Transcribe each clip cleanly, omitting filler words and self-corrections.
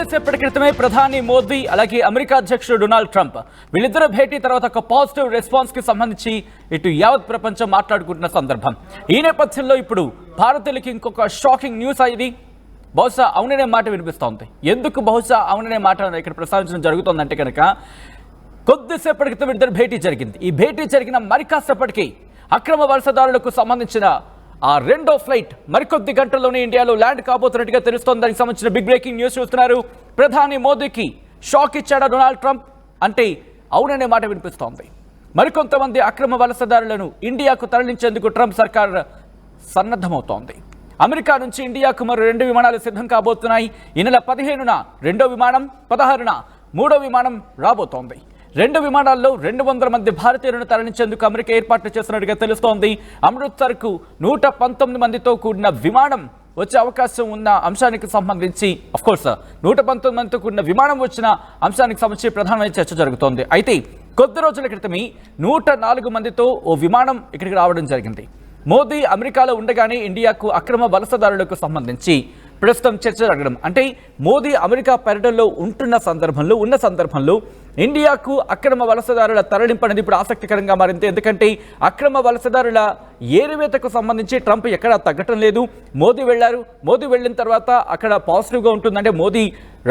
కొద్దిసేపటి క్రితమే ప్రధాని మోదీ అలాగే అమెరికా అధ్యక్షుడు డొనాల్డ్ ట్రంప్ వీళ్ళిద్దరు భేటీ తర్వాత ఒక పాజిటివ్ రెస్పాన్స్ కి సంబంధించి ఇటు యావత్ ప్రపంచం మాట్లాడుకుంటున్న సందర్భం. ఈ నేపథ్యంలో ఇప్పుడు భారతీయులకి ఇంకొక షాకింగ్ న్యూస్ అయింది. బహుశా అవుననే మాట వినిపిస్తోంది. ఎందుకు బహుశా అవుననే మాట ఇక్కడ ప్రస్తావించడం జరుగుతుందంటే కనుక కొద్దిసేపటి క్రితం ఇద్దరు భేటీ జరిగింది. ఈ భేటీ జరిగిన మరికాసేపటికి అక్రమ వలసదారులకు సంబంధించిన ఆ రెండో ఫ్లైట్ మరికొద్ది గంటల్లోనే ఇండియాలో ల్యాండ్ కాబోతున్నట్టుగా తెలుస్తోంది. దానికి సంబంధించిన బిగ్ బ్రేకింగ్ న్యూస్ చూస్తున్నారు. ప్రధాని మోదీకి షాక్ ఇచ్చాడా డొనాల్డ్ ట్రంప్ అంటే అవుననే మాట వినిపిస్తోంది. మరికొంతమంది అక్రమ వలసదారులను ఇండియాకు తరలించేందుకు ట్రంప్ సర్కార్ సన్నద్ధమవుతోంది. అమెరికా నుంచి ఇండియాకు మరో 2 విమానాలు సిద్ధం కాబోతున్నాయి. ఈ నెల 15న రెండో విమానం, 16న మూడో విమానం రాబోతోంది. 2 విమానాల్లో 200 మంది భారతీయులను తరలించేందుకు అమెరికా ఏర్పాట్లు చేస్తున్నట్టుగా తెలుస్తోంది. అమృత్సర్కు 119 మందితో కూడిన విమానం వచ్చే అవకాశం ఉన్న అంశానికి సంబంధించి అఫ్కోర్స్ 119 మందితో కూడిన విమానం వచ్చిన అంశానికి సంబంధించి ప్రధానమైన చర్చ జరుగుతోంది. అయితే కొద్ది రోజుల క్రితమే 104 మందితో ఓ విమానం ఇక్కడికి రావడం జరిగింది. మోదీ అమెరికాలో ఉండగానే ఇండియాకు అక్రమ వలసదారులకు సంబంధించి ప్రస్తుతం చర్చ జరగడం అంటే మోదీ అమెరికా పర్యటనలో ఉన్న సందర్భంలో ఇండియాకు అక్రమ వలసదారుల తరలింపు అనేది ఇప్పుడు ఆసక్తికరంగా మారింది. ఎందుకంటే అక్రమ వలసదారుల ఏరివేతకు సంబంధించి ట్రంప్ ఎక్కడా తగ్గటం లేదు. మోదీ వెళ్ళిన తర్వాత అక్కడ పాజిటివ్గా ఉంటుందంటే మోదీ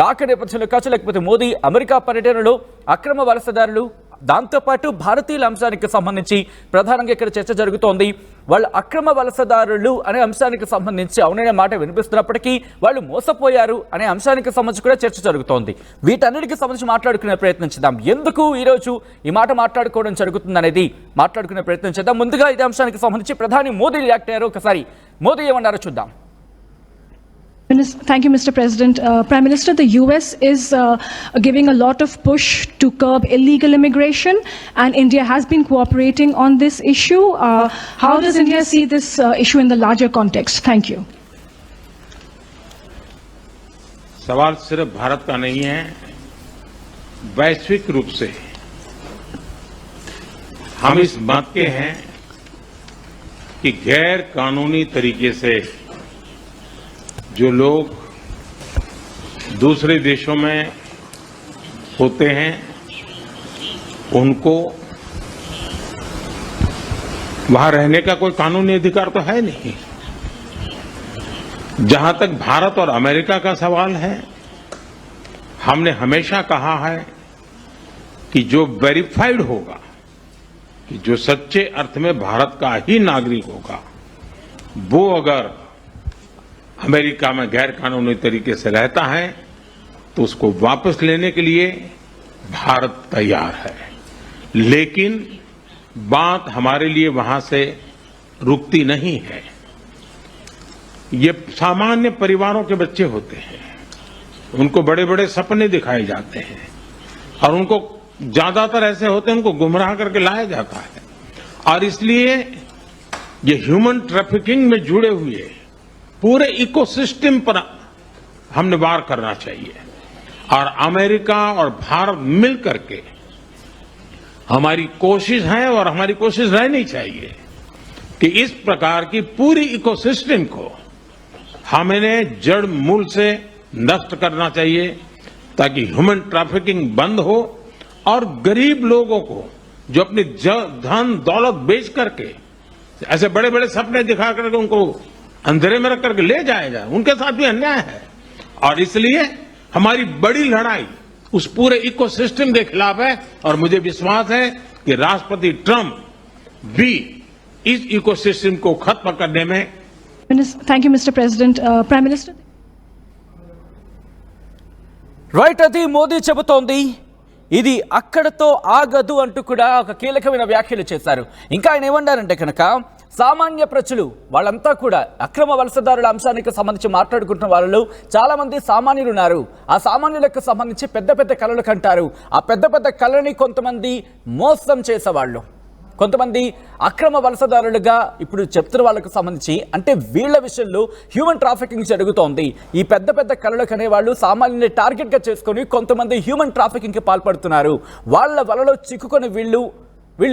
రాక నేపథ్యంలో కావచ్చు, లేకపోతే మోదీ అమెరికా పర్యటనలో అక్రమ వలసదారులు దాంతోపాటు భారతీయుల అంశానికి సంబంధించి ప్రధానంగా ఇక్కడ చర్చ జరుగుతోంది. వాళ్ళు అక్రమ వలసదారులు అనే అంశానికి సంబంధించి అవుననే మాట వినిపిస్తున్నప్పటికీ వాళ్ళు మోసపోయారు అనే అంశానికి సంబంధించి కూడా చర్చ జరుగుతోంది. వీటన్నిటికి సంబంధించి మాట్లాడుకునే ప్రయత్నం చేద్దాం. ఎందుకు ఈరోజు ఈ మాట మాట్లాడుకోవడం జరుగుతుంది అనేది మాట్లాడుకునే ప్రయత్నం చేద్దాం. ముందుగా ఇదే అంశానికి సంబంధించి ప్రధాని మోదీ రియాక్ట్ అయ్యారు. ఒకసారి మోదీ ఏమన్నారో చూద్దాం. Thank you, Mr. President. Prime Minister, the US is giving a lot of push to curb illegal immigration, and India has been cooperating on this issue. How does India see this issue in the larger context? Thank you. सवाल सिर्फ भारत का नहीं है, वैश्विक रूप से हम इस बात के हैं कि गैर कानूनी तरीके से जो लोग दूसरे देशों में होते हैं उनको वहां रहने का कोई कानूनी अधिकार तो है नहीं. जहां तक भारत और अमेरिका का सवाल है, हमने हमेशा कहा है कि जो वेरीफाइड होगा, कि जो सच्चे अर्थ में भारत का ही नागरिक होगा, वो अगर अमेरिका में गैर कानूनी तरीके से रहता है तो उसको वापस लेने के लिए भारत तैयार है. लेकिन बात हमारे लिए वहां से रुकती नहीं है. ये सामान्य परिवारों के बच्चे होते हैं, उनको बड़े बड़े सपने दिखाए जाते हैं और उनको ज्यादातर ऐसे होते हैं उनको गुमराह करके लाया जाता है. और इसलिए ये ह्यूमन ट्रैफिकिंग में जुड़े हुए पूरे इकोसिस्टम पर हमने वार करना चाहिए. और अमेरिका और भारत मिल करके हमारी कोशिश है और हमारी कोशिश रहनी चाहिए कि इस प्रकार की पूरी इकोसिस्टम को हमें जड़ मूल से नष्ट करना चाहिए ताकि ह्यूमन ट्रैफिकिंग बंद हो और गरीब लोगों को जो अपनी धन दौलत बेच करके ऐसे बड़े बड़े सपने दिखा करके उनको अंधेरे में रख करके ले जाया जाए, उनके साथ भी अन्याय है. और इसलिए हमारी बड़ी लड़ाई उस पूरे इकोसिस्टम के खिलाफ है. और मुझे विश्वास है कि राष्ट्रपति ट्रंप भी इस इकोसिस्टम को खत्म करने में. Thank you, Mr. President. Prime Minister. Right, అది మోదీ చెబుతోంది. ఇది అక్కడతో ఆగదు అంటూ కూడా ఒక కీలకమైన వ్యాఖ్యలు చేశారు. ఇంకా ఆయన ఏమన్నారంటే కనుక సామాన్య ప్రజలు వాళ్ళంతా కూడా అక్రమ వలసదారుల అంశానికి సంబంధించి మాట్లాడుకుంటున్న వాళ్ళు చాలా మంది సామాన్యులు ఉన్నారు. ఆ సామాన్యులకు సంబంధించి పెద్ద పెద్ద కళలు కంటారు. ఆ పెద్ద పెద్ద కళని కొంతమంది మోసం చేసేవాళ్ళు, కొంతమంది అక్రమ వలసదారులుగా ఇప్పుడు చెప్తున్న వాళ్ళకు సంబంధించి అంటే వీళ్ళ విషయంలో హ్యూమన్ ట్రాఫికింగ్ జరుగుతోంది. ఈ పెద్ద పెద్ద కళలకు అనేవాళ్ళు సామాన్యుని టార్గెట్గా చేసుకొని కొంతమంది హ్యూమన్ ట్రాఫికింగ్కి పాల్పడుతున్నారు. వాళ్ళ వలలో చిక్కుకొని వీళ్ళు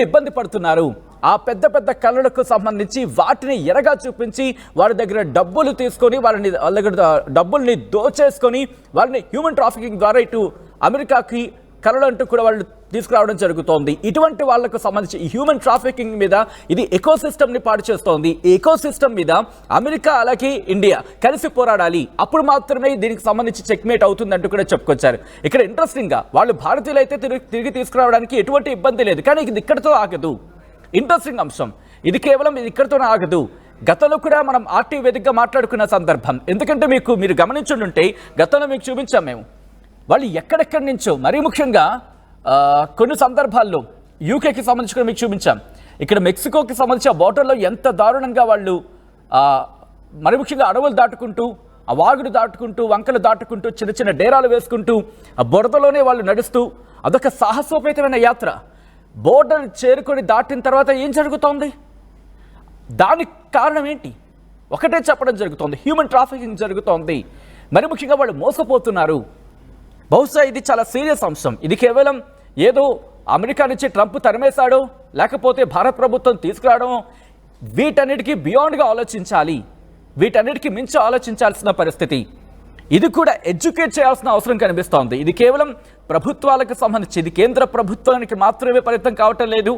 ఇబ్బంది పడుతున్నారు. ఆ పెద్ద పెద్ద కళలకు సంబంధించి వాటిని ఎరగా చూపించి వారి దగ్గర డబ్బులు తీసుకొని వాళ్ళ దగ్గర డబ్బుల్ని దోచేసుకొని వారిని హ్యూమన్ ట్రాఫికింగ్ ద్వారా ఇటు అమెరికాకి కళలు అంటూ కూడా వాళ్ళు తీసుకురావడం జరుగుతోంది. ఇటువంటి వాళ్లకు సంబంధించి ఈ హ్యూమన్ ట్రాఫికింగ్ మీద ఇది ఎకోసిస్టమ్ని పాడు చేస్తోంది. ఈ ఎకోసిస్టమ్ మీద అమెరికా అలాగే ఇండియా కలిసి పోరాడాలి, అప్పుడు మాత్రమే దీనికి సంబంధించి చెక్మేట్ అవుతుందంటూ కూడా చెప్పుకొచ్చారు. ఇక్కడ ఇంట్రెస్టింగ్గా వాళ్ళు భారతీయులు అయితే తిరిగి తీసుకురావడానికి ఎటువంటి ఇబ్బంది లేదు, కానీ ఇది ఇక్కడితో ఆగదు. ఇంట్రెస్టింగ్ అంశం ఇది, కేవలం ఇది ఇక్కడితోనే ఆగదు. గతంలో కూడా మనం ఆర్టీ వేదికగా మాట్లాడుకున్న సందర్భం, ఎందుకంటే మీరు గమనించుంటే గతంలో మీకు చూపించాం మేము, వాళ్ళు ఎక్కడెక్కడి నుంచో, మరీ ముఖ్యంగా కొన్ని సందర్భాల్లో యూకేకి సంబంధించి మీకు చూపించాం. ఇక్కడ మెక్సికోకి సంబంధించి ఆ బోర్డర్లో ఎంత దారుణంగా వాళ్ళు మరి ముఖ్యంగా అడవులు దాటుకుంటూ, ఆ వాగుడు దాటుకుంటూ, వంకలు దాటుకుంటూ, చిన్న చిన్న డేరాలు వేసుకుంటూ ఆ బురదలోనే వాళ్ళు నడుస్తూ, అదొక సాహసోపేతమైన యాత్ర. బోర్డర్ చేరుకొని దాటిన తర్వాత ఏం జరుగుతోంది? దానికి కారణం ఏంటి? ఒకటే చెప్పడం జరుగుతోంది, హ్యూమన్ ట్రాఫికింగ్ జరుగుతోంది. మరి ముఖ్యంగా వాళ్ళు మోసపోతున్నారు. బహుశా ఇది చాలా సీరియస్ అంశం. ఇది కేవలం ఏదో అమెరికా నుంచి ట్రంప్ తరిమేశాడో, లేకపోతే భారత ప్రభుత్వం తీసుకురావడం, వీటన్నిటికీ బియాండ్గా ఆలోచించాలి, వీటన్నిటికీ మించి ఆలోచించాల్సిన పరిస్థితి. ఇది కూడా ఎడ్యుకేట్ చేయాల్సిన అవసరం కనిపిస్తోంది. ఇది కేవలం ప్రభుత్వాలకు సంబంధించి, ఇది కేంద్ర ప్రభుత్వానికి మాత్రమే పరిమితం కావటం లేదు,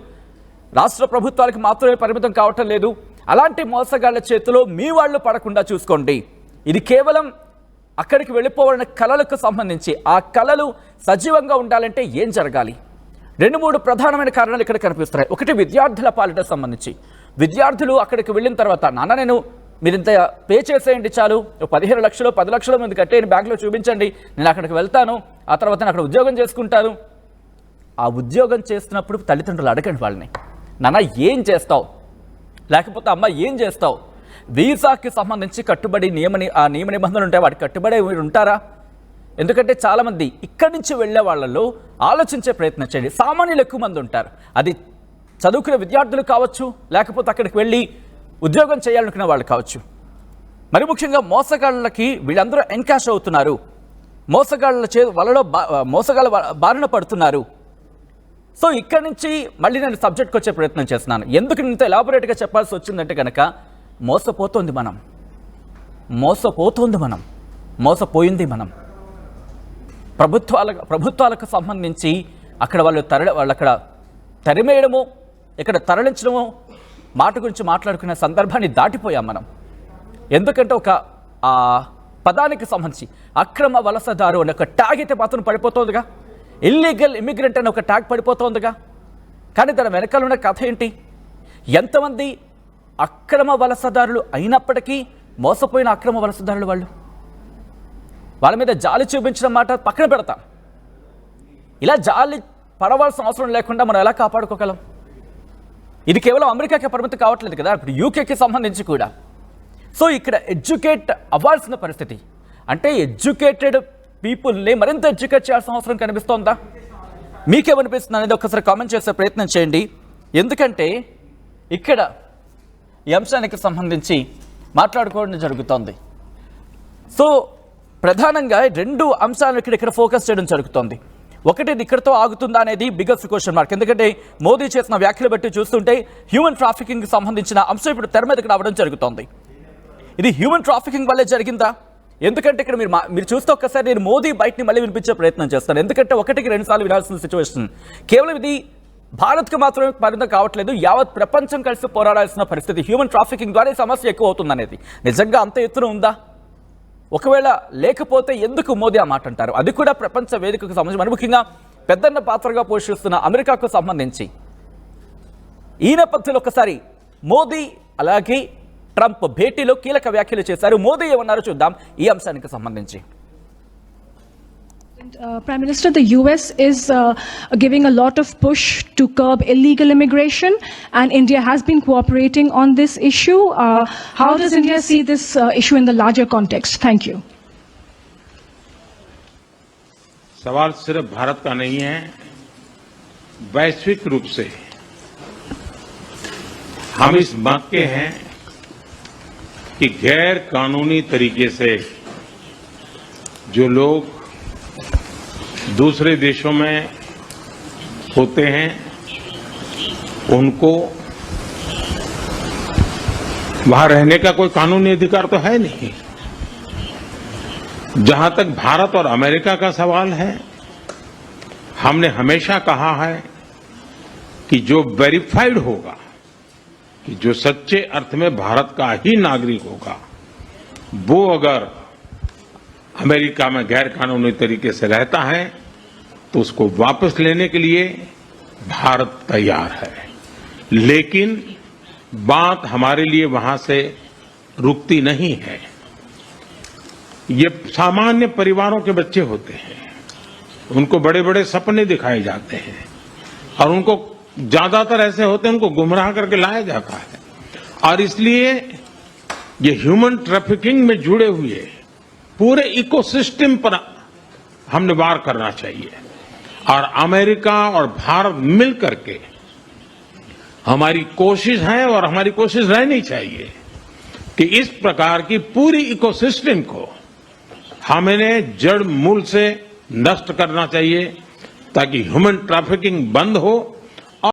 రాష్ట్ర ప్రభుత్వాలకు మాత్రమే పరిమితం కావటం లేదు. అలాంటి మోసగాళ్ల చేతిలో మీ వాళ్ళు పడకుండా చూసుకోండి. ఇది కేవలం అక్కడికి వెళ్ళిపోవాలన్న కళలకు సంబంధించి, ఆ కళలు సజీవంగా ఉండాలంటే ఏం జరగాలి? 2-3 ప్రధానమైన కారణాలు ఇక్కడ కనిపిస్తున్నాయి. ఒకటి, విద్యార్థుల పాలిట సంబంధించి. విద్యార్థులు అక్కడికి వెళ్ళిన తర్వాత, నాన్న మీరు ఇంత పే చేసేయండి చాలు, 15 లక్షలు 10 లక్షల మంది కట్టేయండి, బ్యాంకులో చూపించండి, నేను అక్కడికి వెళ్తాను, ఆ తర్వాత నేను అక్కడ ఉద్యోగం చేసుకుంటాను. ఆ ఉద్యోగం చేస్తున్నప్పుడు తల్లిదండ్రులు అడగండి వాళ్ళని, నాన్న ఏం చేస్తావు, లేకపోతే అమ్మ ఏం చేస్తావు? వీసాకి సంబంధించి కట్టుబడి నియమ నిబంధనలు ఉంటాయి, వాటికి కట్టుబడి మీరు ఉంటారా? ఎందుకంటే చాలామంది ఇక్కడి నుంచి వెళ్ళే వాళ్ళలో ఆలోచించే ప్రయత్నం చేయండి. సామాన్యులు ఎక్కువ మంది ఉంటారు, అది చదువుకునే విద్యార్థులు కావచ్చు, లేకపోతే అక్కడికి వెళ్ళి ఉద్యోగం చేయాలనుకునే వాళ్ళు కావచ్చు. మరి ముఖ్యంగా మోసగాళ్ళకి వీళ్ళందరూ ఎన్కాష్ అవుతున్నారు, మోసగాళ్ళ బారిన పడుతున్నారు. సో ఇక్కడి నుంచి మళ్ళీ నేను సబ్జెక్ట్కి వచ్చే ప్రయత్నం చేస్తున్నాను. ఎందుకు ఇంత ఎలాబొరేట్గా చెప్పాల్సి వచ్చిందంటే కనుక, మోసపోయింది మనం. ప్రభుత్వాలకు సంబంధించి అక్కడ వాళ్ళు అక్కడ తరిమేయడము, ఇక్కడ తరలించడము మాట గురించి మాట్లాడుకునే సందర్భాన్ని దాటిపోయాం మనం. ఎందుకంటే ఒక పదానికి సంబంధించి అక్రమ వలసదారు అనే ఒక ట్యాగ్ అయితే మాత్రం పడిపోతుందిగా, ఇల్లీగల్ ఇమిగ్రెంట్ అనే ఒక ట్యాగ్ పడిపోతుందిగా. కానీ దాని వెనకాల ఉన్న కథ ఏంటి? ఎంతమంది అక్రమ వలసదారులు అయినప్పటికీ మోసపోయిన అక్రమ వలసదారులు వాళ్ళ మీద జాలి చూపించడం మాట పక్కన పెడతాం. ఇలా జాలి పడవలసిన అవసరం లేకుండా మనం ఎలా కాపాడుకోగలం? ఇది కేవలం అమెరికాకి పరిమితం కావట్లేదు కదా, ఇప్పుడు యూకేకి సంబంధించి కూడా. సో ఇక్కడ ఎడ్యుకేట్ అవ్వాల్సిన పరిస్థితి, అంటే ఎడ్యుకేటెడ్ పీపుల్ని మరింత ఎడ్యుకేట్ చేయాల్సిన అవసరం కనిపిస్తోందా? మీకేమనిపిస్తుంది అనేది ఒకసారి కామెంట్ చేసే ప్రయత్నం చేయండి. ఎందుకంటే ఇక్కడ ఈ అంశానికి సంబంధించి మాట్లాడుకోవడం జరుగుతోంది. సో ప్రధానంగా 2 అంశాలను ఇక్కడ ఫోకస్ చేయడం జరుగుతోంది. ఒకటి, ఇది ఇక్కడితో ఆగుతుందా అనేది బిగ్గెస్ట్ క్వశ్చన్ మార్క్. ఎందుకంటే మోదీ చేసిన వ్యాఖ్యలు బట్టి చూస్తుంటే హ్యూమన్ ట్రాఫికింగ్కి సంబంధించిన అంశం ఇప్పుడు తెర మీదకి రావడం జరుగుతోంది. ఇది హ్యూమన్ ట్రాఫికింగ్ వల్లే జరిగిందా? ఎందుకంటే ఇక్కడ మీరు చూస్తే ఒక్కసారి నేను మోదీ బయటని మళ్ళీ వినిపించే ప్రయత్నం చేస్తాను. ఎందుకంటే 1కి 2 సార్లు వినాల్సిన సిచ్యువేషన్. కేవలం ఇది భారత్కి మాత్రమే పరిమితం కావట్లేదు, యావత్ ప్రపంచం కలిసి పోరాడాల్సిన పరిస్థితి. హ్యూమన్ ట్రాఫికింగ్ ద్వారా ఈ సమస్య ఎక్కువ అవుతుంది అనేది నిజంగా అంత ఎత్తున ఉందా? ఒకవేళ లేకపోతే ఎందుకు మోదీ ఆ మాట అంటారు? అది కూడా ప్రపంచ వేదికకు సంబంధించి, మరి ముఖ్యంగా పెద్దన్న పాత్రగా పోషిస్తున్న అమెరికాకు సంబంధించి. ఈ నేపథ్యంలో ఒకసారి మోదీ అలాగే ట్రంప్ భేటీలో కీలక వ్యాఖ్యలు చేశారు. మోదీ ఏమన్నారో చూద్దాం ఈ అంశానికి సంబంధించి. Prime Minister, the US is giving a lot of push to curb illegal immigration, and India has been cooperating on this issue. How does India see this issue in the larger context? Thank you. सवाल सिर्फ भारत का नहीं है, वैश्विक रूप से हम इस मत के हैं कि गैर कानूनी तरीके से जो लोग दूसरे देशों में होते हैं उनको वहां रहने का कोई कानूनी अधिकार तो है नहीं। जहां तक भारत और अमेरिका का सवाल है, हमने हमेशा कहा है कि जो वेरीफाइड होगा, कि जो सच्चे अर्थ में भारत का ही नागरिक होगा, वो अगर अमेरिका में गैर कानूनी तरीके से रहता है तो उसको वापस लेने के लिए भारत तैयार है। लेकिन बात हमारे लिए वहां से रुकती नहीं है। ये सामान्य परिवारों के बच्चे होते हैं, उनको बड़े बड़े सपने दिखाए जाते हैं और उनको ज्यादातर ऐसे होते हैं उनको गुमराह करके लाया जाता है। और इसलिए ये ह्यूमन ट्रैफिकिंग में जुड़े हुए पूरे इकोसिस्टम पर हमने वार करना चाहिए। और अमेरिका और भारत मिल करके हमारी कोशिश है और हमारी कोशिश रहनी चाहिए कि इस प्रकार की पूरी इकोसिस्टम को हमें जड़ मूल से नष्ट करना चाहिए ताकि ह्यूमन ट्रैफिकिंग बंद हो